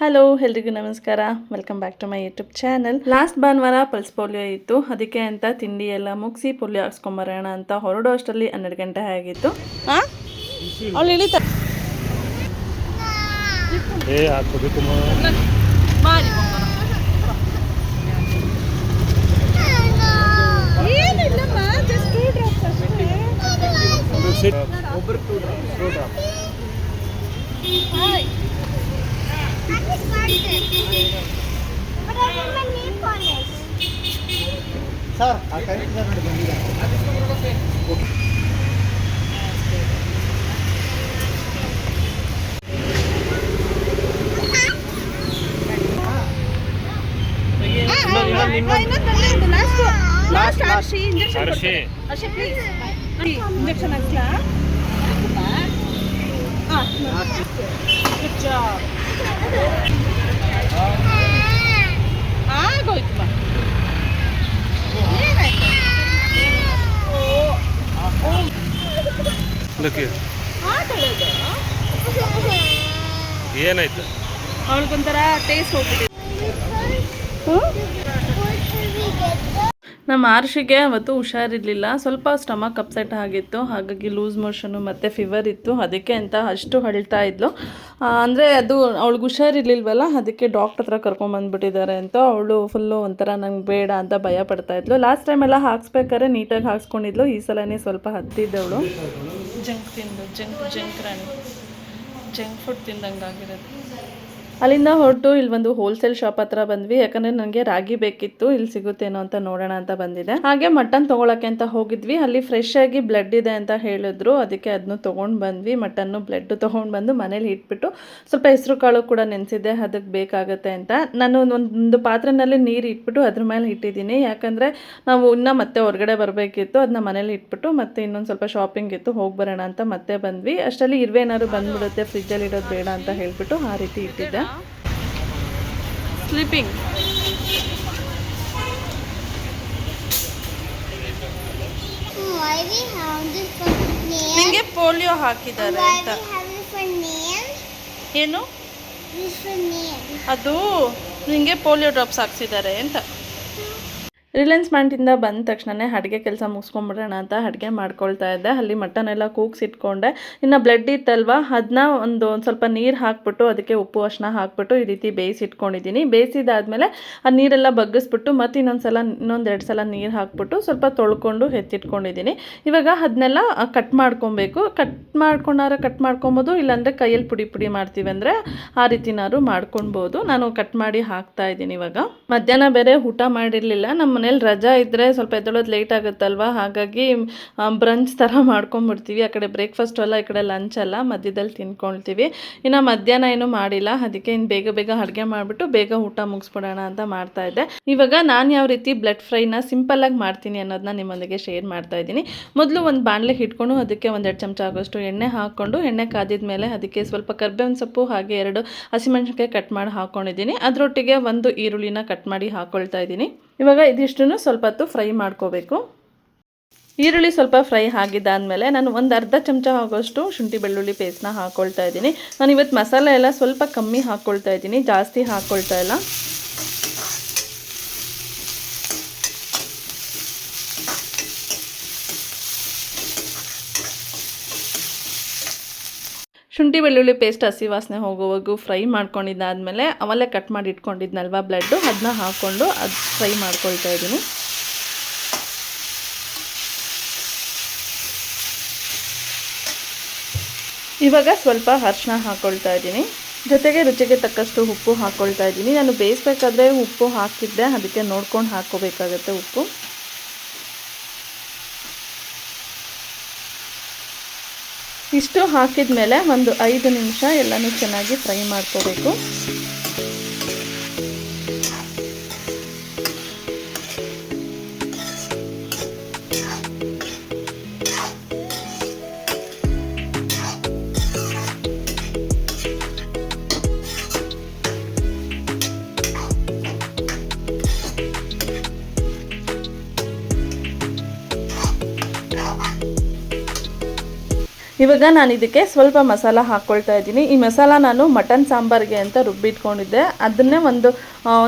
Hello ಎಲ್ರಿಗೂ ನಮಸ್ಕಾರ. Welcome back to my YouTube channel. Last ಭಾನುವಾರ ಪಲ್ಸ್ ಪೋಲಿಯೋ ಇತ್ತು, ಅದಕ್ಕೆ ಅಂತ ತಿಂಡಿ ಎಲ್ಲ ಮುಗಿಸಿ ಪೋಲಿಯೋ ಹಾಕ್ಸ್ಕೊಂಬರೋಣ ಅಂತ ಹೊರಡೋ ಅಷ್ಟರಲ್ಲಿ 12 ಗಂಟೆ ಆಗಿತ್ತು. ಸರ್ ಆ ಟೈಮ್ ನೋಡಿ ಬಂದಿದೆ. ಇಂಜೆಕ್ಷನ್ ಹಾಕ್ಲಾ? ಆಗೋಯ್ತು. ಏನಾಯ್ತು? ಅವಳಿಗೊಂಥರ ಟೇಸ್ಟ್ ಹೋಗ್ಬಿಟ್ಟಿದೆ. ನಮ್ಮ ಆರ್ಷಿಗೆ ಅವತ್ತು ಹುಷಾರಿರಲಿಲ್ಲ, ಸ್ವಲ್ಪ ಸ್ಟಮಕ್ ಅಪ್ಸೆಟ್ ಆಗಿತ್ತು, ಹಾಗಾಗಿ ಲೂಸ್ ಮೋಷನು ಮತ್ತು ಫೀವರ್ ಇತ್ತು. ಅದಕ್ಕೆ ಅಂತ ಅಷ್ಟು ಅಳ್ತಾ ಇದ್ಲು. ಅಂದರೆ ಅದು ಅವಳಿಗೆ ಹುಷಾರಿರ್ಲಿಲ್ವಲ್ಲ, ಅದಕ್ಕೆ ಡಾಕ್ಟ್ರ್ ಹತ್ರ ಕರ್ಕೊಂಬಂದ್ಬಿಟ್ಟಿದ್ದಾರೆ ಅಂತ ಅವಳು ಫುಲ್ಲು ಒಂಥರ ನಂಗೆ ಬೇಡ ಅಂತ ಭಯ ಪಡ್ತಾಯಿದ್ಲು. ಲಾಸ್ಟ್ ಟೈಮೆಲ್ಲ ಹಾಕ್ಸ್ಬೇಕಾದ್ರೆ ನೀಟಾಗಿ ಹಾಕ್ಸ್ಕೊಂಡಿದ್ಲು, ಈ ಸಲನೇ ಸ್ವಲ್ಪ ಹತ್ತಿದ್ದವಳು. ಜಂಕ್ ತಿಂದು ಜಂಕ್ ಫುಡ್ ತಿಂದಂಗೆ ಆಗಿರೋದು. ಅಲ್ಲಿಂದ ಹೊರಟು ಇಲ್ಲಿ ಒಂದು ಹೋಲ್ಸೇಲ್ ಶಾಪ್ ಹತ್ರ ಬಂದ್ವಿ, ಯಾಕಂದರೆ ನನಗೆ ರಾಗಿ ಬೇಕಿತ್ತು, ಇಲ್ಲಿ ಸಿಗುತ್ತೇನೋ ಅಂತ ನೋಡೋಣ ಅಂತ ಬಂದಿದೆ. ಹಾಗೆ ಮಟನ್ ತೊಗೊಳಕ್ಕೆ ಅಂತ ಹೋಗಿದ್ವಿ, ಅಲ್ಲಿ ಫ್ರೆಶ್ ಆಗಿ ಬ್ಲಡ್ ಇದೆ ಅಂತ ಹೇಳಿದ್ರು, ಅದಕ್ಕೆ ಅದನ್ನು ತೊಗೊಂಡು ಬಂದ್ವಿ. ಮಟನ್ನು ಬ್ಲಡ್ ತೊಗೊಂಡು ಬಂದು ಮನೇಲಿ ಇಟ್ಬಿಟ್ಟು ಸ್ವಲ್ಪ ಹೆಸರು ಕಾಳು ಕೂಡ ನೆನೆಸಿದ್ದೆ, ಅದಕ್ಕೆ ಬೇಕಾಗುತ್ತೆ ಅಂತ. ನಾನು ಒಂದು ಪಾತ್ರೆಯಲ್ಲಿ ನೀರು ಇಟ್ಬಿಟ್ಟು ಅದ್ರ ಮೇಲೆ ಇಟ್ಟಿದ್ದೀನಿ, ಯಾಕಂದರೆ ನಾವು ಇನ್ನೂ ಮತ್ತೆ ಹೊರಗಡೆ ಬರಬೇಕಿತ್ತು. ಅದನ್ನ ಮನೇಲಿ ಇಟ್ಬಿಟ್ಟು ಮತ್ತೆ ಇನ್ನೊಂದು ಸ್ವಲ್ಪ ಶಾಪಿಂಗ್ ಇತ್ತು, ಹೋಗಿ ಬರೋಣ ಅಂತ ಮತ್ತೆ ಬಂದ್ವಿ. ಅಷ್ಟರಲ್ಲಿ ಇರುವೇನಾದ್ರು ಬಂದ್ಬಿಡುತ್ತೆ, ಫ್ರಿಜ್ಜಲ್ಲಿ ಇಡೋದು ಬೇಡ ಅಂತ ಹೇಳ್ಬಿಟ್ಟು ಆ ರೀತಿ ಇಟ್ಟಿದ್ದೆ. ಸ್ಲೀಪಿಂಗ್ ನಿಂಗೆ ಪೋಲಿಯೋ ಹಾಕಿದ್ದಾರೆ ಅಂತ. ಏನು ಅದು? ನಿಂಗೆ ಪೋಲಿಯೋ ಡ್ರಾಪ್ಸ್ ಹಾಕ್ಸಿದ್ದಾರೆ ಅಂತ. ರಿಲಯನ್ಸ್ ಮಾರ್ಟಿಂದ ಬಂದ ತಕ್ಷಣವೇ ಅಡುಗೆ ಕೆಲಸ ಮುಗಿಸ್ಕೊಂಬಿಡೋಣ ಅಂತ ಅಡುಗೆ ಮಾಡ್ಕೊಳ್ತಾ ಇದ್ದೆ. ಅಲ್ಲಿ ಮಟನ್ ಎಲ್ಲ ಕೂಗ್ಸಿಟ್ಕೊಂಡೆ. ಇನ್ನು ಬ್ಲಡ್ ಇತ್ತಲ್ವ, ಅದನ್ನ ಒಂದು ಸ್ವಲ್ಪ ನೀರು ಹಾಕ್ಬಿಟ್ಟು ಅದಕ್ಕೆ ಉಪ್ಪು ಅರಿಶಿನ ಹಾಕ್ಬಿಟ್ಟು ಈ ರೀತಿ ಬೇಯಿಸಿಟ್ಕೊಂಡಿದ್ದೀನಿ. ಬೇಯಿಸಿದಾದ್ಮೇಲೆ ಆ ನೀರೆಲ್ಲ ಬಗ್ಗಿಸ್ಬಿಟ್ಟು ಮತ್ತೆ ಇನ್ನೊಂದೆರಡು ಸಲ ನೀರು ಹಾಕ್ಬಿಟ್ಟು ಸ್ವಲ್ಪ ತೊಳ್ಕೊಂಡು ಎತ್ತಿಟ್ಕೊಂಡಿದ್ದೀನಿ. ಇವಾಗ ಅದನ್ನೆಲ್ಲ ಕಟ್ ಮಾಡ್ಕೊಬೇಕು. ಕಟ್ ಮಾಡ್ಕೊಬೋದು, ಇಲ್ಲಾಂದರೆ ಕೈಯಲ್ಲಿ ಪುಡಿ ಮಾಡ್ತೀವಿ ಅಂದರೆ ಆ ರೀತಿನಾದ್ರು ಮಾಡ್ಕೊಳ್ಬೋದು. ನಾನು ಕಟ್ ಮಾಡಿ ಹಾಕ್ತಾ ಇದ್ದೀನಿ. ಇವಾಗ ಮಧ್ಯಾಹ್ನ ಬೇರೆ ಊಟ ಮಾಡಿರಲಿಲ್ಲ. ನಮ್ಮ ಮನೇಲಿ ರಜಾ ಇದ್ದರೆ ಸ್ವಲ್ಪ ಎದ್ದೊಳೋದು ಲೇಟ್ ಆಗುತ್ತಲ್ವ, ಹಾಗಾಗಿ ಬ್ರಂಚ್ ಥರ ಮಾಡ್ಕೊಂಬಿಡ್ತೀವಿ. ಆ ಕಡೆ ಬ್ರೇಕ್ಫಾಸ್ಟ್ ಅಲ್ಲ, ಈ ಕಡೆ ಲಂಚ್ ಅಲ್ಲ, ಮಧ್ಯದಲ್ಲಿ ತಿನ್ಕೊಳ್ತೀವಿ. ಇನ್ನು ಮಧ್ಯಾಹ್ನ ಏನೂ ಮಾಡಿಲ್ಲ, ಅದಕ್ಕೆ ಇನ್ನು ಬೇಗ ಅಡುಗೆ ಮಾಡಿಬಿಟ್ಟು ಬೇಗ ಊಟ ಮುಗಿಸ್ಬಿಡೋಣ ಅಂತ ಮಾಡ್ತಾಯಿದ್ದೆ. ಇವಾಗ ನಾನು ಯಾವ ರೀತಿ ಬ್ಲಡ್ ಫ್ರೈನ ಸಿಂಪಲ್ಲಾಗಿ ಮಾಡ್ತೀನಿ ಅನ್ನೋದನ್ನ ನಿಮ್ಮೊಂದಿಗೆ ಶೇರ್ ಮಾಡ್ತಾ ಇದ್ದೀನಿ. ಮೊದಲು ಒಂದು ಬಾಣಲೆಗೆ ಇಟ್ಕೊಂಡು ಅದಕ್ಕೆ 1-2 ಚಮಚ ಆಗೋಷ್ಟು ಎಣ್ಣೆ ಹಾಕ್ಕೊಂಡು, ಎಣ್ಣೆ ಕಾದಿದ ಮೇಲೆ ಅದಕ್ಕೆ ಸ್ವಲ್ಪ ಕರ್ಬೇವಿನ ಸೊಪ್ಪು ಹಾಗೆ 2 ಹಸಿಮೆಣಸಿನಕಾಯಿ ಕಟ್ ಮಾಡಿ ಹಾಕ್ಕೊಂಡಿದ್ದೀನಿ. ಅದರೊಟ್ಟಿಗೆ 1 ಈರುಳ್ಳಿನ ಕಟ್ ಮಾಡಿ ಹಾಕ್ಕೊಳ್ತಾ ಇದ್ದೀನಿ. ಇವಾಗ ಇದಿಷ್ಟನ್ನು ಸ್ವಲ್ಪ ಹೊತ್ತು ಫ್ರೈ ಮಾಡ್ಕೋಬೇಕು. ಈರುಳ್ಳಿ ಸ್ವಲ್ಪ ಫ್ರೈ ಆಗಿದ್ದಾದಮೇಲೆ ನಾನು ಒಂದು ಅರ್ಧ ಚಮಚ ಆಗೋಷ್ಟು ಶುಂಠಿ ಬೆಳ್ಳುಳ್ಳಿ ಪೇಸ್ಟ್ನ ಹಾಕ್ಕೊಳ್ತಾ ಇದ್ದೀನಿ. ನಾನು ಇವತ್ತು ಮಸಾಲೆ ಎಲ್ಲ ಸ್ವಲ್ಪ ಕಮ್ಮಿ ಹಾಕ್ಕೊಳ್ತಾ ಇದ್ದೀನಿ, ಜಾಸ್ತಿ ಹಾಕ್ಕೊಳ್ತಾ ಇಲ್ಲ. ಶುಂಠಿ ಬೆಳ್ಳುಳ್ಳಿ ಪೇಸ್ಟ್ ಹಸಿ ವಾಸನೆ ಹೋಗೋವರೆಗೂ ಫ್ರೈ ಮಾಡ್ಕೊಂಡಿದ್ದಾದಮೇಲೆ ಅವಲ್ಲೇ ಕಟ್ ಮಾಡಿ ಇಟ್ಕೊಂಡಿದ್ನಲ್ವ ಬ್ಲಡ್ಡು, ಅದನ್ನ ಹಾಕ್ಕೊಂಡು ಅದು ಫ್ರೈ ಮಾಡ್ಕೊಳ್ತಾ ಇದ್ದೀನಿ. ಇವಾಗ ಸ್ವಲ್ಪ ಅರಿಶಿನ ಹಾಕ್ಕೊಳ್ತಾ ಇದ್ದೀನಿ, ಜೊತೆಗೆ ರುಚಿಗೆ ತಕ್ಕಷ್ಟು ಉಪ್ಪು ಹಾಕ್ಕೊಳ್ತಾ ಇದ್ದೀನಿ. ನಾನು ಬೇಯಿಸ್ಬೇಕಾದ್ರೆ ಉಪ್ಪು ಹಾಕಿದ್ದೆ, ಅದಕ್ಕೆ ನೋಡ್ಕೊಂಡು ಹಾಕ್ಕೋಬೇಕಾಗತ್ತೆ ಉಪ್ಪು. ಇಷ್ಟು ಹಾಕಿದ ಮೇಲೆ ಒಂದು 5 ನಿಮಿಷ ಎಲ್ಲನೂ ಚೆನ್ನಾಗಿ ಫ್ರೈ ಮಾಡ್ಕೋಬೇಕು. ಇವಾಗ ನಾನು ಇದಕ್ಕೆ ಸ್ವಲ್ಪ ಮಸಾಲ ಹಾಕ್ಕೊಳ್ತಾ ಇದ್ದೀನಿ. ಈ ಮಸಾಲ ನಾನು ಮಟನ್ ಸಾಂಬಾರಿಗೆ ಅಂತ ರುಬ್ಬಿಟ್ಕೊಂಡಿದ್ದೆ, ಅದನ್ನೇ ಒಂದು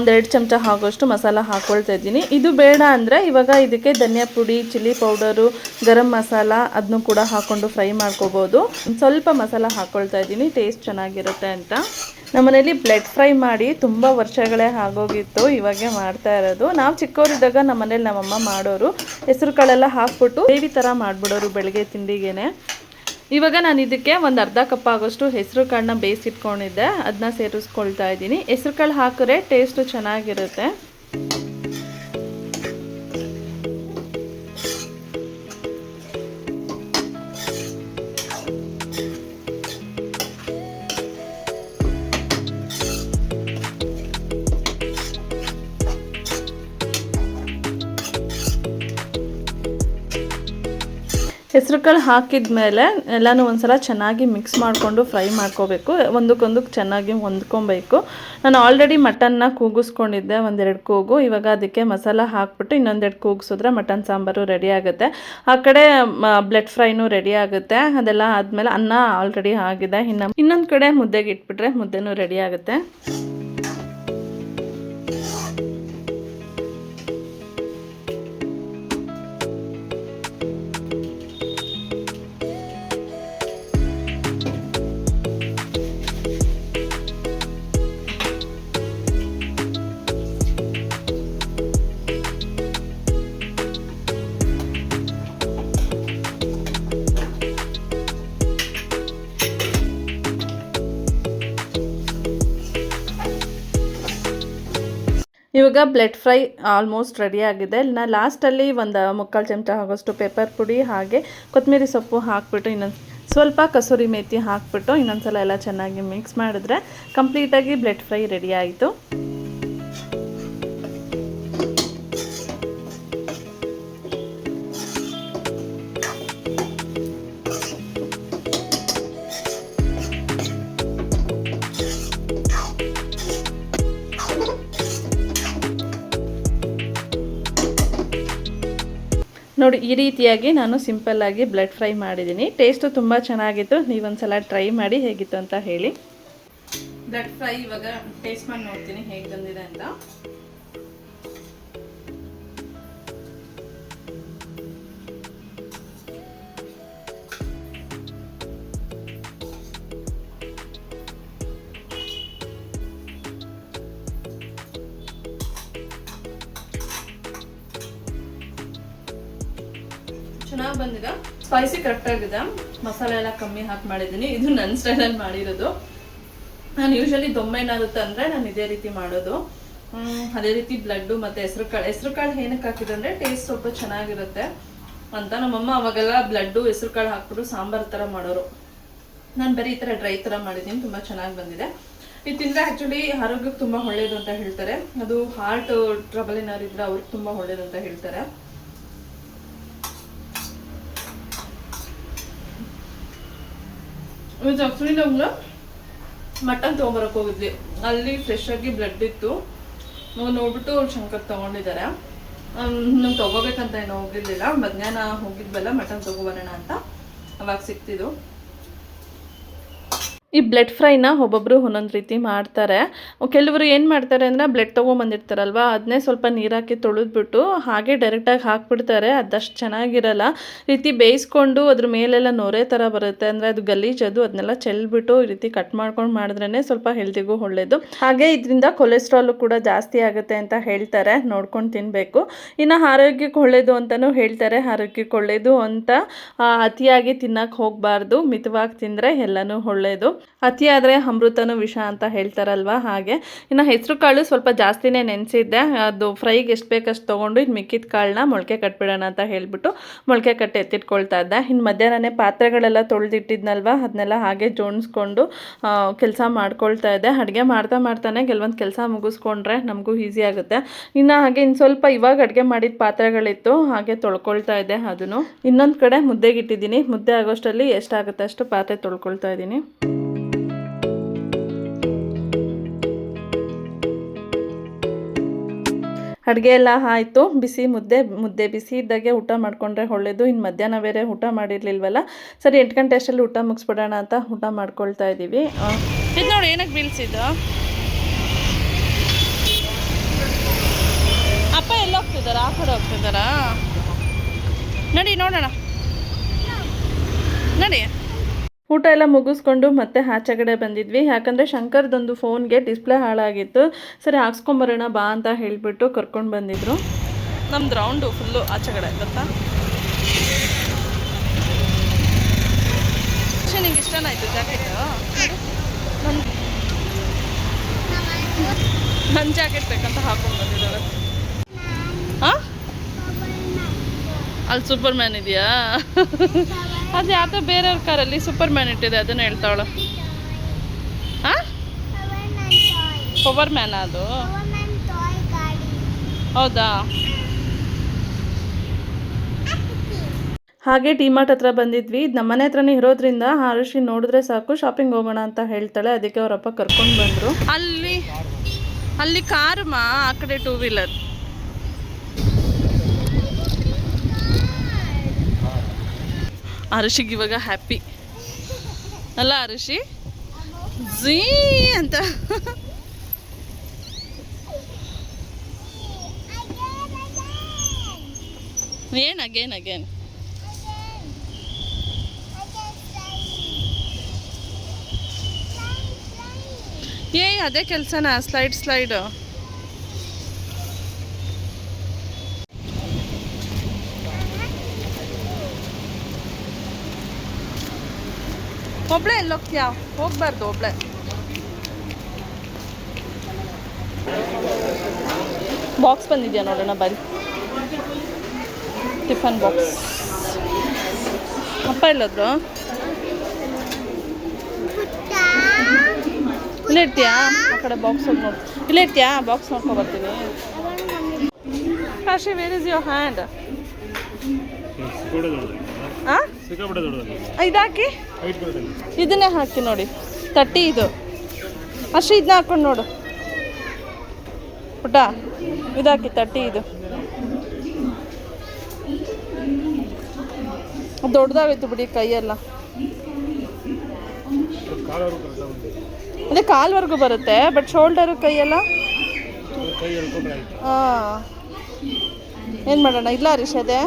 2 ಚಮಚ ಆಗೋಷ್ಟು ಮಸಾಲ ಹಾಕ್ಕೊಳ್ತಾ ಇದ್ದೀನಿ. ಇದು ಬೇಡ ಅಂದರೆ ಇವಾಗ ಇದಕ್ಕೆ ಧನಿಯಾ ಪುಡಿ, ಚಿಲ್ಲಿ ಪೌಡರು, ಗರಂ ಮಸಾಲ ಅದನ್ನು ಕೂಡ ಹಾಕ್ಕೊಂಡು ಫ್ರೈ ಮಾಡ್ಕೋಬೋದು. ಸ್ವಲ್ಪ ಮಸಾಲ ಹಾಕ್ಕೊಳ್ತಾ ಇದ್ದೀನಿ, ಟೇಸ್ಟ್ ಚೆನ್ನಾಗಿರುತ್ತೆ ಅಂತ. ನಮ್ಮನೇಲಿ ಬ್ಲೆಡ್ ಫ್ರೈ ಮಾಡಿ ತುಂಬ ವರ್ಷಗಳೇ ಆಗೋಗಿತ್ತು, ಇವಾಗೆ ಮಾಡ್ತಾ ಇರೋದು. ನಾವು ಚಿಕ್ಕವರಿದ್ದಾಗ ನಮ್ಮನೇಲಿ ನಮ್ಮಮ್ಮ ಮಾಡೋರು, ಹೆಸರು ಕಾಳೆಲ್ಲ ಹಾಕ್ಬಿಟ್ಟು ಗ್ರೇವಿ ಥರ ಮಾಡಿಬಿಡೋರು ಬೆಳಗ್ಗೆ ತಿಂಡಿಗೆ. ಇವಾಗ ನಾನು ಇದಕ್ಕೆ ಒಂದು ಅರ್ಧ ಕಪ್ ಆಗೋಷ್ಟು ಹೆಸರು ಕಾಳನ್ನ ಬೇಯಿಸಿಟ್ಕೊಂಡಿದ್ದೆ, ಅದನ್ನ ಸೇರಿಸ್ಕೊಳ್ತಾ ಇದ್ದೀನಿ. ಹೆಸರು ಕಾಳು ಹಾಕಿದ್ರೆ ಟೇಸ್ಟು ಚೆನ್ನಾಗಿರುತ್ತೆ. ಹೆಸರು ಕಾಳು ಹಾಕಿದ್ಮೇಲೆ ಎಲ್ಲನೂ ಒಂದ್ಸಲ ಚೆನ್ನಾಗಿ ಮಿಕ್ಸ್ ಮಾಡಿಕೊಂಡು ಫ್ರೈ ಮಾಡ್ಕೋಬೇಕು, ಒಂದಕ್ಕೊಂದು ಚೆನ್ನಾಗಿ ಹೊಂದ್ಕೊಬೇಕು. ನಾನು ಆಲ್ರೆಡಿ ಮಟನ್ನ ಕೂಗಿಸ್ಕೊಂಡಿದ್ದೆ 1-2 ಕೂಗು. ಇವಾಗ ಅದಕ್ಕೆ ಮಸಾಲ ಹಾಕ್ಬಿಟ್ಟು ಇನ್ನೊಂದೆರಡು ಕೂಗಿಸಿದ್ರೆ ಮಟನ್ ಸಾಂಬಾರು ರೆಡಿ ಆಗುತ್ತೆ. ಆ ಕಡೆ ಬ್ಲೆಡ್ ಫ್ರೈನೂ ರೆಡಿ ಆಗುತ್ತೆ. ಅದೆಲ್ಲ ಆದಮೇಲೆ ಅನ್ನ ಆಲ್ರೆಡಿ ಆಗಿದೆ, ಇನ್ನೊಂದು ಕಡೆ ಮುದ್ದೆಗೆ ಇಟ್ಬಿಟ್ರೆ ಮುದ್ದೆನೂ ರೆಡಿ ಆಗುತ್ತೆ. ಇವಾಗ ಬ್ಲೆಡ್ ಫ್ರೈ ಆಲ್ಮೋಸ್ಟ್ ರೆಡಿ ಆಗಿದೆ. ನಾನು ಲಾಸ್ಟಲ್ಲಿ ಒಂದು 3/4 ಚಮಚ ಆಗೋಷ್ಟು ಪೆಪ್ಪರ್ ಪುಡಿ ಹಾಗೆ ಕೊತ್ತಂಬರಿ ಸೊಪ್ಪು ಹಾಕ್ಬಿಟ್ಟು ಇನ್ನೊಂದು ಸ್ವಲ್ಪ ಕಸೂರಿ ಮೇಥಿ ಹಾಕ್ಬಿಟ್ಟು ಇನ್ನೊಂದ್ಸಲ ಎಲ್ಲ ಚೆನ್ನಾಗಿ ಮಿಕ್ಸ್ ಮಾಡಿದ್ರೆ ಕಂಪ್ಲೀಟಾಗಿ ಬ್ಲೆಡ್ ಫ್ರೈ ರೆಡಿ ಆಯಿತು. ನೋಡಿ, ಈ ರೀತಿಯಾಗಿ ನಾನು ಸಿಂಪಲ್ಲಾಗಿ ಬ್ಲೆಡ್ ಫ್ರೈ ಮಾಡಿದ್ದೀನಿ. ಟೇಸ್ಟು ತುಂಬ ಚೆನ್ನಾಗಿತ್ತು. ನೀವೊಂದ್ಸಲ ಟ್ರೈ ಮಾಡಿ ಹೇಗಿತ್ತು ಅಂತ ಹೇಳಿ. ಬ್ಲೆಡ್ ಫ್ರೈ ಇವಾಗ ಟೇಸ್ಟ್ ಮಾಡಿ ನೋಡ್ತೀನಿ ಹೇಗೆ ಬಂದಿದೆ ಅಂತ. ಚೆನ್ನಾಗಿ ಬಂದಿದೆ, ಸ್ಪೈಸಿ ಕರೆಕ್ಟ್ ಆಗಿದೆ. ಮಸಾಲೆ ಎಲ್ಲ ಕಮ್ಮಿ ಹಾಕಿ ಮಾಡಿದ್ದೀನಿ. ಇದು ನನ್ನ ಸ್ಟೈಲಲ್ಲಿ ಮಾಡಿರೋದು. ನಾನು ಯೂಶಲಿ ದೊಮ್ಮೆ ಏನಾಗುತ್ತೆ ಅಂದರೆ ನಾನು ಇದೇ ರೀತಿ ಮಾಡೋದು. ಅದೇ ರೀತಿ ಬ್ಲಡ್ಡು ಮತ್ತು ಹೆಸರು ಕಾಳು ಏನಕ್ಕೆ ಹಾಕಿದೆ ಅಂದರೆ ಟೇಸ್ಟ್ ಸ್ವಲ್ಪ ಚೆನ್ನಾಗಿರುತ್ತೆ ಅಂತ. ನಮ್ಮಮ್ಮ ಅವಾಗೆಲ್ಲ ಬ್ಲಡ್ಡು ಹೆಸರು ಕಾಳು ಹಾಕ್ಬಿಟ್ಟು ಸಾಂಬಾರು ಥರ ಮಾಡೋರು. ನಾನು ಬರೀ ಈ ಥರ ಡ್ರೈ ಥರ ಮಾಡಿದ್ದೀನಿ, ತುಂಬ ಚೆನ್ನಾಗಿ ಬಂದಿದೆ. ಇದು ತಿಂದರೆ ಆ್ಯಕ್ಚುಲಿ ಆರೋಗ್ಯಕ್ಕೆ ತುಂಬ ಒಳ್ಳೆಯದು ಅಂತ ಹೇಳ್ತಾರೆ. ಅದು ಹಾರ್ಟ್ ಟ್ರಬಲ್ ಏನಾದ್ರು ಇದ್ದರೆ ಅವ್ರಿಗೆ ತುಂಬ ಒಳ್ಳೆಯದು ಅಂತ ಹೇಳ್ತಾರೆ. ಇದು ಆ್ಯಕ್ಚುಲಿ ನಮ್ಗೆ ಮಟನ್ ತೊಗೊಂಬರಕ್ಕೆ ಹೋಗಿದ್ವಿ, ಅಲ್ಲಿ ಫ್ರೆಶ್ ಆಗಿ ಬ್ಲಡ್ ಇತ್ತು. ನೋಡ್ಬಿಟ್ಟು ಶಂಕರ್ ತೊಗೊಂಡಿದ್ದಾರೆ. ನಮ್ಗೆ ತೊಗೋಬೇಕಂತ ಏನೋ ಹೋಗಿರ್ಲಿಲ್ಲ, ಮಧ್ಯಾಹ್ನ ಹೋಗಿದ್ವಲ್ಲ ಮಟನ್ ತೊಗೊಬರೋಣ ಅಂತ, ಅವಾಗ ಸಿಕ್ತಿದ್ದು. ಈ ಬ್ಲೆಡ್ ಫ್ರೈನ ಒಬ್ಬೊಬ್ಬರು ಒಂದೊಂದು ರೀತಿ ಮಾಡ್ತಾರೆ. ಕೆಲವರು ಏನು ಮಾಡ್ತಾರೆ ಅಂದರೆ ಬ್ಲೆಡ್ ತೊಗೊಂಬಂದಿರ್ತಾರಲ್ವ, ಅದನ್ನೇ ಸ್ವಲ್ಪ ನೀರಾಕಿ ತೊಳೆದ್ಬಿಟ್ಟು ಹಾಗೆ ಡೈರೆಕ್ಟಾಗಿ ಹಾಕ್ಬಿಡ್ತಾರೆ. ಅದಷ್ಟು ಚೆನ್ನಾಗಿರಲ್ಲ. ರೀತಿ ಬೇಯಿಸ್ಕೊಂಡು ಅದ್ರ ಮೇಲೆಲ್ಲ ನೊರೆ ಥರ ಬರುತ್ತೆ, ಅಂದರೆ ಅದು ಗಲೀಜದು. ಅದನ್ನೆಲ್ಲ ಚೆಲ್ಬಿಟ್ಟು ಈ ರೀತಿ ಕಟ್ ಮಾಡ್ಕೊಂಡು ಮಾಡಿದ್ರೇ ಸ್ವಲ್ಪ ಹೆಲ್ತಿಗೂ ಒಳ್ಳೆಯದು. ಹಾಗೆ ಇದರಿಂದ ಕೊಲೆಸ್ಟ್ರಾಲು ಕೂಡ ಜಾಸ್ತಿ ಆಗುತ್ತೆ ಅಂತ ಹೇಳ್ತಾರೆ, ನೋಡ್ಕೊಂಡು ತಿನ್ನಬೇಕು. ಇನ್ನು ಆರೋಗ್ಯಕ್ಕೆ ಒಳ್ಳೆಯದು ಅಂತಲೂ ಹೇಳ್ತಾರೆ. ಆರೋಗ್ಯಕ್ಕೆ ಒಳ್ಳೆಯದು ಅಂತ ಅತಿಯಾಗಿ ತಿನ್ನಕ್ಕೆ ಹೋಗಬಾರ್ದು, ಮಿತವಾಗಿ ತಿಂದರೆ ಎಲ್ಲನೂ ಒಳ್ಳೆಯದು. ಅತಿ ಆದರೆ ಅಮೃತನೂ ವಿಷ ಅಂತ ಹೇಳ್ತಾರಲ್ವ, ಹಾಗೆ. ಇನ್ನು ಹೆಸರು ಕಾಳು ಸ್ವಲ್ಪ ಜಾಸ್ತಿನೇ ನೆನೆಸಿದ್ದೆ, ಅದು ಫ್ರೈಗೆ ಎಷ್ಟು ಬೇಕಷ್ಟು ತೊಗೊಂಡು ಇನ್ನು ಮಿಕ್ಕಿದ ಕಾಳನ್ನ ಮೊಳಕೆ ಕಟ್ಬಿಡೋಣ ಅಂತ ಹೇಳಿಬಿಟ್ಟು ಮೊಳಕೆ ಕಟ್ಟಿ ಎತ್ತಿಟ್ಕೊಳ್ತಾ ಇದ್ದೆ. ಇನ್ನು ಮಧ್ಯಾಹ್ನನೇ ಪಾತ್ರೆಗಳೆಲ್ಲ ತೊಳೆದಿಟ್ಟಿದ್ನಲ್ವ, ಅದನ್ನೆಲ್ಲ ಹಾಗೆ ಜೋಡಿಸ್ಕೊಂಡು ಕೆಲಸ ಮಾಡ್ಕೊಳ್ತಾ ಇದ್ದೆ. ಅಡುಗೆ ಮಾಡ್ತಾನೆ ಕೆಲವೊಂದು ಕೆಲಸ ಮುಗಿಸ್ಕೊಂಡ್ರೆ ನಮಗೂ ಈಸಿ ಆಗುತ್ತೆ. ಇನ್ನು ಹಾಗೆ ಇನ್ನು ಸ್ವಲ್ಪ ಇವಾಗ ಅಡುಗೆ ಮಾಡಿದ ಪಾತ್ರೆಗಳಿತ್ತು, ಹಾಗೆ ತೊಳ್ಕೊಳ್ತಾ ಇದ್ದೆ. ಅದನ್ನು ಇನ್ನೊಂದು ಕಡೆ ಮುದ್ದೆಗೆ ಇಟ್ಟಿದ್ದೀನಿ. ಮುದ್ದೆ ಆಗೋಷ್ಟರಲ್ಲಿ ಎಷ್ಟಾಗುತ್ತೆ ಅಷ್ಟು ಪಾತ್ರೆ ತೊಳ್ಕೊಳ್ತಾ ಇದ್ದೀನಿ. ಅಡುಗೆ ಎಲ್ಲ ಆಯಿತು. ಬಿಸಿ ಮುದ್ದೆ ಬಿಸಿ ಇದ್ದಾಗೆ ಊಟ ಮಾಡಿಕೊಂಡ್ರೆ ಒಳ್ಳೆಯದು. ಇನ್ನು ಮಧ್ಯಾಹ್ನ ಬೇರೆ ಊಟ ಮಾಡಿರಲಿಲ್ವಲ್ಲ, ಸರಿ 8 ಗಂಟೆ ಅಷ್ಟರಲ್ಲಿ ಊಟ ಮುಗಿಸ್ಬಿಡೋಣ ಅಂತ ಊಟ ಮಾಡ್ಕೊಳ್ತಾ ಇದ್ದೀವಿ. ಇದು ನೋಡಿ ಏನಕ್ಕೆ ಬೀಳ್ಸಿದ್ದು. ಅಪ್ಪ ಎಲ್ಲ ಹೋಗ್ತಿದ್ದಾರಾ? ಆ ಕಡೆ ಹೋಗ್ತಿದ್ದಾರಾ? ನಡಿ ನೋಡೋಣ, ನಡಿ. ಊಟ ಎಲ್ಲ ಮುಗಿಸ್ಕೊಂಡು ಮತ್ತೆ ಆಚೆಗಡೆ ಬಂದಿದ್ವಿ. ಯಾಕಂದರೆ ಶಂಕರ್ದೊಂದು ಫೋನ್ಗೆ ಡಿಸ್ಪ್ಲೇ ಹಾಳಾಗಿತ್ತು. ಸರಿ ಹಾಕ್ಸ್ಕೊಂಬರೋಣ ಬಾ ಅಂತ ಹೇಳಿಬಿಟ್ಟು ಕರ್ಕೊಂಡು ಬಂದಿದ್ರು. ನಮ್ದು ರೌಂಡು ಫುಲ್ಲು ಆಚೆಗಡೆ ಗೊತ್ತಾ. ನಿಂಗೆ ಇಷ್ಟನಾಯ್ತು ಜಾಕೆಟು? ನನ್ನ ಜಾಕೆಟ್ ಬೇಕಂತ ಹಾಕೊಂಡು ಬಂದಿದ್ದಾರೆ. ಹಾಂ, ಅಲ್ಲಿ ಸೂಪರ್ ಮ್ಯಾನ್ ಇದೆಯಾ? ಅದು ಯಾವುದೋ ಬೇರೆಯವ್ರ ಕಾರಲ್ಲಿ ಸೂಪರ್ ಮ್ಯಾನ್ ಇಟ್ಟಿದೆ, ಅದನ್ನು ಹೇಳ್ತಾವಳು. ಹಾಂ, ಪವರ್ ಮ್ಯಾನ್ ಅದು? ಹೌದಾ? ಹಾಗೆ ಡಿಮಾರ್ಟ್ ಹತ್ರ ಬಂದಿದ್ವಿ. ನಮ್ಮ ಮನೆ ಹತ್ರನೇ ಇರೋದ್ರಿಂದ ಆರುಷಿ ನೋಡಿದ್ರೆ ಸಾಕು ಶಾಪಿಂಗ್ ಹೋಗೋಣ ಅಂತ ಹೇಳ್ತಾಳೆ. ಅದಕ್ಕೆ ಅವರಪ್ಪ ಕರ್ಕೊಂಡು ಬಂದರು. ಅಲ್ಲಿ ಕಾರಮ್ಮ, ಆ ಕಡೆ 2 ವೀಲರ್. ಆರುಷಿಗೆ ಇವಾಗ ಹ್ಯಾಪಿ ಅಲ್ಲ ಆರುಷಿ? ಝೀ ಅಂತ. ಏನು ಅಗೇನ್ ಅದೇ ಕೆಲಸನಾ? ಸ್ಲೈಡ್ ಒಬ್ಳೆ ಎಲ್ಲಿ ಹೋಗ್ತೀಯಾ? ಹೋಗ್ಬಾರ್ದು ಒಬ್ಳೆ. ಬಾಕ್ಸ್ ಬಂದಿದ್ಯಾ ನೋಡೋಣ ಬರೀ. Tiffin box. ಅಪ್ಪ ಎಲ್ಲೋದ್ರು? ಇಲ್ಲೇ ಇರ್ತೀಯಾ? ಆ ಕಡೆ ಬಾಕ್ಸ್ ಹೋಗಿ ನೋಡಿ. ಇಲ್ಲೇ ಇರ್ತೀಯಾ? ಬಾಕ್ಸ್ ನೋಡ್ಕೊ ಬರ್ತೀನಿ. Kashi, where is your hand? ಇದಾಕಿ, ಇದನ್ನೇ ಹಾಕಿ ನೋಡಿ. 30 ಇದು ಅಷ್ಟೇ. ಇದನ್ನ ಹಾಕೊಂಡು ನೋಡು ಪುಟ್ಟ. ಇದಾಕಿ 30 ಇದು. ದೊಡ್ಡದಾಗೋಯ್ತು ಬಿಡಿ ಕೈಯೆಲ್ಲ. ಅದೇ ಕಾಲ್ವರೆಗೂ ಬರುತ್ತೆ, ಬಟ್ ಶೋಲ್ಡರು ಕೈಯೆಲ್ಲ. ಹಾಂ, ಏನು ಮಾಡೋಣ? ಇಲ್ಲ ಹರೀಶ್, ಅದೇ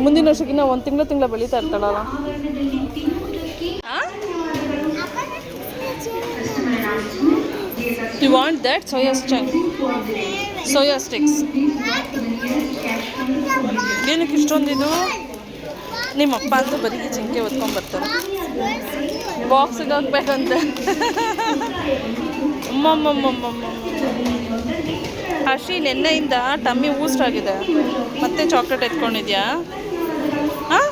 ಮುಂದಿನ ವರ್ಷಕ್ಕಿನ್ನ 1 ತಿಂಗಳು ಬೆಳೀತಾ ಇರ್ತಾಳಲ್ಲ. You want that soya sticks? ಏನಕ್ಕೆ ಇಷ್ಟೊಂದಿದು? ನಿಮ್ಮಪ್ಪ ಅಂತೂ ಬರೀ ಜಿಂಕೆ ಹೊತ್ಕೊಂಡ್ಬರ್ತಾರೆ. ಬಾಕ್ಸಿಗೆ ಹಾಕ್ಬೇಕಂತ. ಹರ್ಷಿ, ನೆನ್ನೆಯಿಂದ ಟಮ್ಮಿ ಊಸ್ಟ್ ಆಗಿದೆ. ಮತ್ತೆ ಚಾಕ್ಲೇಟ್ ಎತ್ಕೊಂಡಿದ್ಯಾ? ಹಾಂ,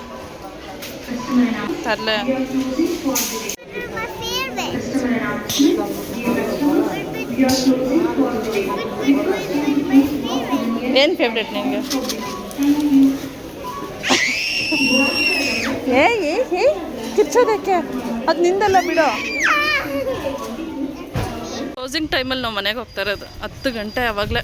ತರಲೆ. ಏನು ಫೇವ್ರೆಟ್ ನಿನಗೆ? ಏ ಕಿಚ್ಚೋದಕ್ಕೆ ಅದು ನಿಂದಲ್ಲ ಬಿಡೋ. ಕ್ಲೋಸಿಂಗ್ ಟೈಮಲ್ಲಿ ನಾವು ಮನೆಗೆ ಹೋಗ್ತಾ ಇರೋದು 10 ಗಂಟೆ ಆವಾಗಲೇ.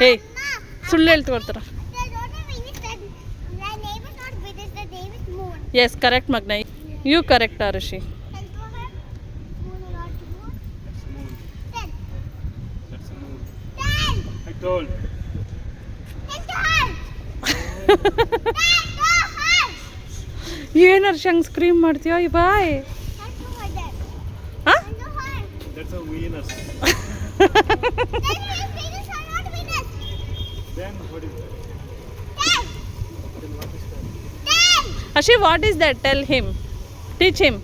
ಏಯ್, ಸುಳ್ಳು ಹೇಳ್ಕೊಡ್ತಾರ. ಎಸ್, ಕರೆಕ್ಟ್ ಮಗ್ನ. You correct Arushi. ಏನು ಹರ್ಷ ಹಂಗೆ ಸ್ಕ್ರೀಮ್ ಮಾಡ್ತೀಯೋ? ಈ ಬಾಯ್. ಹಾಂ, Ashi, what is that? Tell him. Teach him.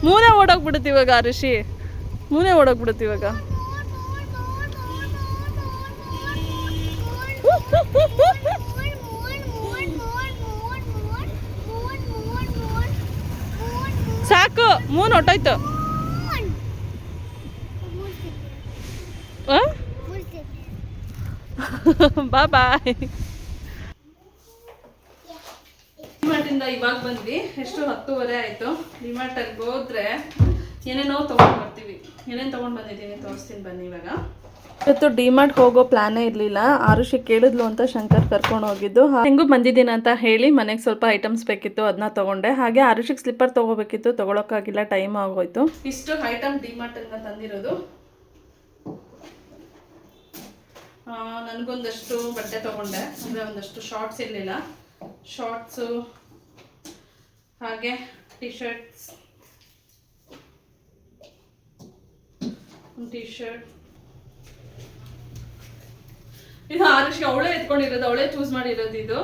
ಮೂನೇ ಓಡೋಗ್ಬಿಡುತ್ತೆ ಇವಾಗ ಋಷಿ. ಮೂನೇ ಓಡೋಗ್ಬಿಡುತ್ತೆ ಇವಾಗ. ಸಾಕು. ಮೂನ್ ಹೊಟ್ಟೋಯ್ತು. ಬಾಯ್. ಡಿಮಾರ್ಟಿಂದ ಇವಾಗ ಬಂದ್ವಿ. ಎಷ್ಟು 10:30 ಆಯಿತು. ಡಿಮಾರ್ಟಲ್ಲಿ ಹೋದ್ರೆ ಏನೇನೋ ತೊಗೊಂಡು ಬರ್ತೀವಿ. ಏನೇನು ತೊಗೊಂಡು ಬಂದಿದ್ದೀನಿ ತೋರಿಸ್ತೀನಿ ಬನ್ನಿ. ಇವಾಗ ಇವತ್ತು ಡಿಮಾರ್ಟ್ ಹೋಗೋ ಪ್ಲಾನೇ ಇರಲಿಲ್ಲ. ಆರುಷಿ ಕೇಳಿದ್ಲು ಅಂತ ಶಂಕರ್ ಕರ್ಕೊಂಡು ಹೋಗಿದ್ದು. ಹೆಂಗೂ ಬಂದಿದ್ದೀನಿ ಅಂತ ಹೇಳಿ ಮನೆಗೆ ಸ್ವಲ್ಪ ಐಟಮ್ಸ್ ಬೇಕಿತ್ತು, ಅದನ್ನ ತೊಗೊಂಡೆ. ಹಾಗೆ ಆರುಷಿಗೆ ಸ್ಲಿಪ್ಪರ್ ತೊಗೋಬೇಕಿತ್ತು, ತೊಗೊಳಕ್ಕಾಗಿಲ್ಲ, ಟೈಮ್ ಆಗೋಯ್ತು. ಇಷ್ಟು ಐಟಮ್ ಡಿಮಾರ್ಟಿಂದ ತಂದಿರೋದು. ನನಗೊಂದಷ್ಟು ಬಟ್ಟೆ ತೊಗೊಂಡೆ, ಅಂದರೆ ಒಂದಷ್ಟು ಶಾರ್ಟ್ಸ್ ಇರಲಿಲ್ಲ. ಶಾರ್ಟ್ಸು ಹಾಗೆ ಟಿ ಶರ್ಟ್ಸ್, ಟಿ ಶರ್ಟ್. ಇದು ಆರುಷಿಗೆ ಅವಳೇ ಎತ್ಕೊಂಡಿರೋದು, ಅವಳೇ ಚೂಸ್ ಮಾಡಿರೋದು.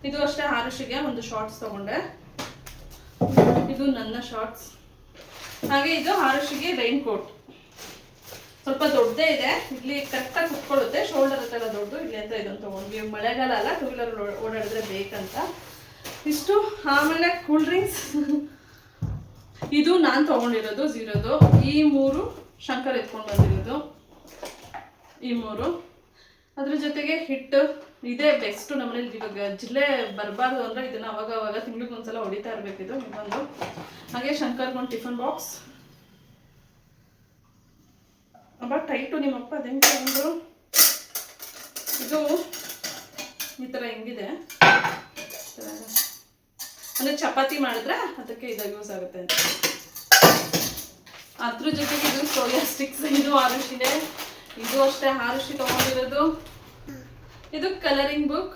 ಇದು ಅಷ್ಟೇ. ಆರುಷಿಗೆ ಒಂದು ಶಾರ್ಟ್ಸ್ ತಗೊಂಡೆ, ಇದು ನನ್ನ ಶಾರ್ಟ್ಸ್. ಹಾಗೆ ಇದು ಆರುಷಿಗೆ ರೈನ್ ಕೋಟ್. ಸ್ವಲ್ಪ ದೊಡ್ಡದೇ ಇದೆ, ಇಲ್ಲಿ ಕರೆಕ್ಟಾಗಿ ಕುತ್ಕೊಳ್ಳುತ್ತೆ, ಶೋಲ್ಡರ್ ಹತ್ರ ದೊಡ್ಡದು. ಇಲ್ಲಿ ಅಂತ ಇದನ್ನು ತೊಗೊಂಡ್ವಿ. ಮಳೆಗಾಲ ಅಲ್ಲ, 2 ವೀಲರ್ ಓಡಾಡಿದ್ರೆ ಬೇಕಂತ ಇಷ್ಟು. ಆಮೇಲೆ ಕೂಲ್ ಡ್ರಿಂಕ್ಸ್, ಇದು ನಾನು ತೊಗೊಂಡಿರೋದು ಝೀರೋದು. ಈ 3 ಶಂಕರ್ ಎತ್ಕೊಂಡು ಬಂದಿರೋದು, ಈ 3. ಅದ್ರ ಜೊತೆಗೆ ಹಿಟ್ಟು ಇದೇ ಬೆಸ್ಟ್ ನಮ್ಮನೇಲಿ. ಇವಾಗ ಜಿಲ್ಲೆ ಬರಬಾರ್ದು ಅಂದರೆ ಇದನ್ನು ಅವಾಗ ತಿಂಗಳಿಗೊಂದ್ಸಲ ಹೊಡಿತಾ ಇರಬೇಕಿದು ಇನ್ನೊಂದು. ಹಾಗೆ ಶಂಕರ್ಗೊಂದು ಟಿಫನ್ ಬಾಕ್ಸ್. ಅವಾಗ ಟೈಟು ನಿಮ್ಮಪ್ಪ ಅದೇನು ತಗೊಂಡ್ರು. ಇದು ಈ ಥರ ಹೆಂಗಿದೆ ಅಂದರೆ ಚಪಾತಿ ಮಾಡಿದ್ರೆ ಅದಕ್ಕೆ ಇದು ಯೂಸ್ ಆಗುತ್ತೆ ಅಂತ. ಅದ್ರ ಜೊತೆಗೆ ಇದು ಸೋಯಾ ಸ್ಟಿಕ್ಸ್, ಇದು ಆರುಷಿದೆ. ಇದು ಅಷ್ಟೇ ಆರುಷಿ ತೊಗೊಂಡಿರೋದು. ಇದು ಕಲರಿಂಗ್ ಬುಕ್.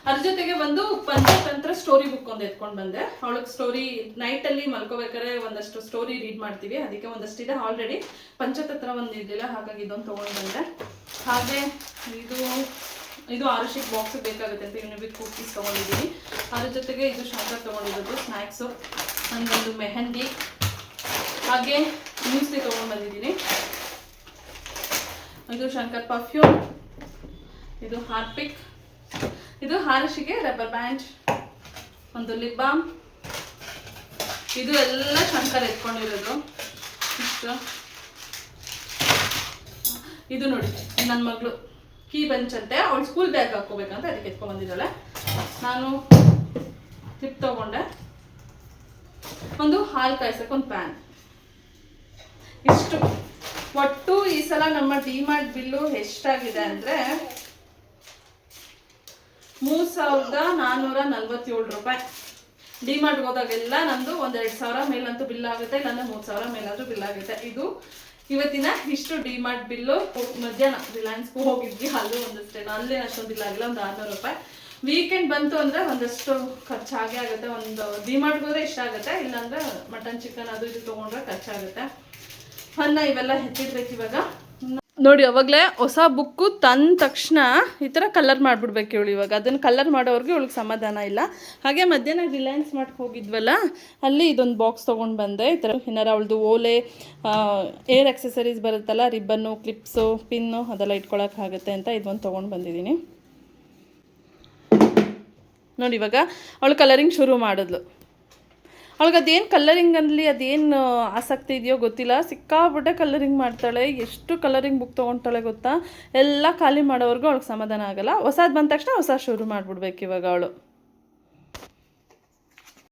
ಅದ್ರ ಜೊತೆಗೆ ಒಂದು ಪಂಚತಂತ್ರ ಸ್ಟೋರಿ ಬುಕ್ ಒಂದು ಎತ್ಕೊಂಡು ಬಂದೆ. ಅವಳಿಗೆ ಸ್ಟೋರಿ ನೈಟಲ್ಲಿ ಮಲ್ಕೋಬೇಕಾದ್ರೆ ಒಂದಷ್ಟು ಸ್ಟೋರಿ ರೀಡ್ ಮಾಡ್ತೀವಿ, ಅದಕ್ಕೆ ಒಂದಷ್ಟಿದೆ ಆಲ್ರೆಡಿ. ಪಂಚತಂತ್ರ ಒಂದು ಇರಲಿಲ್ಲ, ಹಾಗಾಗಿ ಇದೊಂದು ತೊಗೊಂಡು ಬಂದೆ. ಹಾಗೆ ಇದು ಆರುಷಿಗೆ ಬಾಕ್ಸ್ ಬೇಕಾಗುತ್ತೆ ಅಂತ ಯುನಿಬಿಕ್ ಕುಕ್ಕೀಸ್ ತೊಗೊಂಡಿದ್ದೀನಿ. ಅದ್ರ ಜೊತೆಗೆ ಇದು ಶಂಕರ್ ತೊಗೊಂಡಿರೋದು ಸ್ನ್ಯಾಕ್ಸು. ಒಂದೊಂದು ಮೆಹಂದಿ, ಹಾಗೆ ಮ್ಯೂಸ್ಲಿ ತೊಗೊಂಡು ಬಂದಿದ್ದೀನಿ. ಇದು ಶಂಕರ್ ಪರ್ಫ್ಯೂಮ್, ಇದು ಹಾರ್ಪಿಕ್, ಇದು ಆರುಷಿಗೆ ರಬ್ಬರ್ ಬ್ಯಾಂಡ್, ಒಂದು ಲಿಪ್ ಬಾಮ್. ಇದು ಎಲ್ಲ ಶಂಕರ್ ಎತ್ಕೊಂಡಿರೋದು ಇಷ್ಟು. ಇದು ನೋಡಿ ನನ್ನ ಮಗಳು ಕೀ ಬಂಚ್ ಅಂತೆ, ಅವಳು ಸ್ಕೂಲ್ ಬ್ಯಾಗ್ ಹಾಕೋಬೇಕಂತ ಅದಕ್ಕೆ ಎತ್ಕೊಂಡು ಬಂದಿದ್ದಾಳೆ. ನಾನು ಕ್ಲಿಪ್ ತೊಗೊಂಡೆ. ಒಂದು ಹಾಲು ಕಾಯಿಸೋಕೆ ಒಂದು ಪ್ಯಾನ್. ಇಷ್ಟು ಒಟ್ಟು ಈ ಸಲ ನಮ್ಮ ಡಿಮಾರ್ಟ್ ಬಿಲ್ಲು ಎಷ್ಟಾಗಿದೆ ಅಂದರೆ 3,447 ರೂಪಾಯಿ. ಡಿಮಾರ್ಟ್ಗೆ ಹೋದಾಗೆಲ್ಲ ನಮ್ಮದು 1,000 ಮೇಲಂತೂ ಬಿಲ್ ಆಗುತ್ತೆ, ಇಲ್ಲಾಂದ್ರೆ 3,000 ಮೇಲಾದರೂ ಬಿಲ್ ಆಗುತ್ತೆ. ಇದು ಇವತ್ತಿನ ಇಷ್ಟು ಡಿಮಾರ್ಟ್ ಬಿಲ್ಲು. ಮಧ್ಯಾಹ್ನ ರಿಲಯನ್ಸ್ಗೂ ಹೋಗಿದ್ವಿ, ಅಲ್ಲೂ ಒಂದಷ್ಟೇ, ಅಲ್ಲೇ ಅಷ್ಟೊಂದು ಬಿಲ್ ಆಗಿಲ್ಲ, ಒಂದು 600 ರೂಪಾಯಿ. ವೀಕೆಂಡ್ ಬಂತು ಅಂದರೆ ಒಂದಷ್ಟು ಖರ್ಚಾಗೇ ಆಗುತ್ತೆ. ಒಂದು ಡಿಮಾರ್ಟ್ಗೆ ಹೋದ್ರೆ ಇಷ್ಟ ಆಗುತ್ತೆ, ಇಲ್ಲಾಂದ್ರೆ ಮಟನ್ ಚಿಕನ್ ಅದು ಇದು ತೊಗೊಂಡ್ರೆ ಖರ್ಚಾಗುತ್ತೆ. ಇವೆಲ್ಲ ಹೆಚ್ಚಿಡ್ಬೇಕು ಇವಾಗ. ನೋಡಿ, ಅವಾಗಲೇ ಹೊಸ ಬುಕ್ಕು ತಂದ ತಕ್ಷಣ ಈ ಥರ ಕಲರ್ ಮಾಡಿಬಿಡ್ಬೇಕು ಇವಳು. ಇವಾಗ ಅದನ್ನು ಕಲರ್ ಮಾಡೋವ್ರಿಗೆ ಇವಳಿಗೆ ಸಮಾಧಾನ ಇಲ್ಲ. ಹಾಗೆ ಮಧ್ಯಾಹ್ನ ರಿಲಯನ್ಸ್ ಮಾರ್ಟ್ಗೆ ಹೋಗಿದ್ವಲ್ಲ, ಅಲ್ಲಿ ಇದೊಂದು ಬಾಕ್ಸ್ ತೊಗೊಂಡು ಬಂದೆ. ಈ ಥರ ಏನಾರು ಅವಳದು ಓಲೆ ಏರ್ ಆಕ್ಸೆಸರೀಸ್ ಬರುತ್ತಲ್ಲ, ರಿಬ್ಬನ್ನು, ಕ್ಲಿಪ್ಸು, ಪಿನ್ನು ಅದೆಲ್ಲ ಇಟ್ಕೊಳ್ಳೋಕ್ಕಾಗುತ್ತೆ ಅಂತ ಇದೊಂದು ತೊಗೊಂಡು ಬಂದಿದ್ದೀನಿ. ನೋಡಿ, ಇವಾಗ ಅವಳು ಕಲರಿಂಗ್ ಶುರು ಮಾಡಿದ್ಲು. ಅವಳಿಗೆ ಅದೇನು ಕಲರಿಂಗ್ ಅನ್ನಲಿ ಅದೇನು ಆಸಕ್ತಿ ಇದೆಯೋ ಗೊತ್ತಿಲ್ಲ, ಸಿಕ್ಕಾಬಿಟ್ಟೆ ಕಲರಿಂಗ್ ಮಾಡ್ತಾಳೆ. ಎಷ್ಟು ಕಲರಿಂಗ್ ಬುಕ್ ತೊಗೊಳ್ತಾಳೆ ಗೊತ್ತಾ. ಎಲ್ಲ ಖಾಲಿ ಮಾಡೋವರೆಗೂ ಅವಳಿಗೆ ಸಮಾಧಾನ ಆಗೋಲ್ಲ. ಹೊಸದು ಬಂದ ತಕ್ಷಣ ಹೊಸ ಶುರು ಮಾಡಿಬಿಡ್ಬೇಕು ಇವಾಗ ಅವಳು.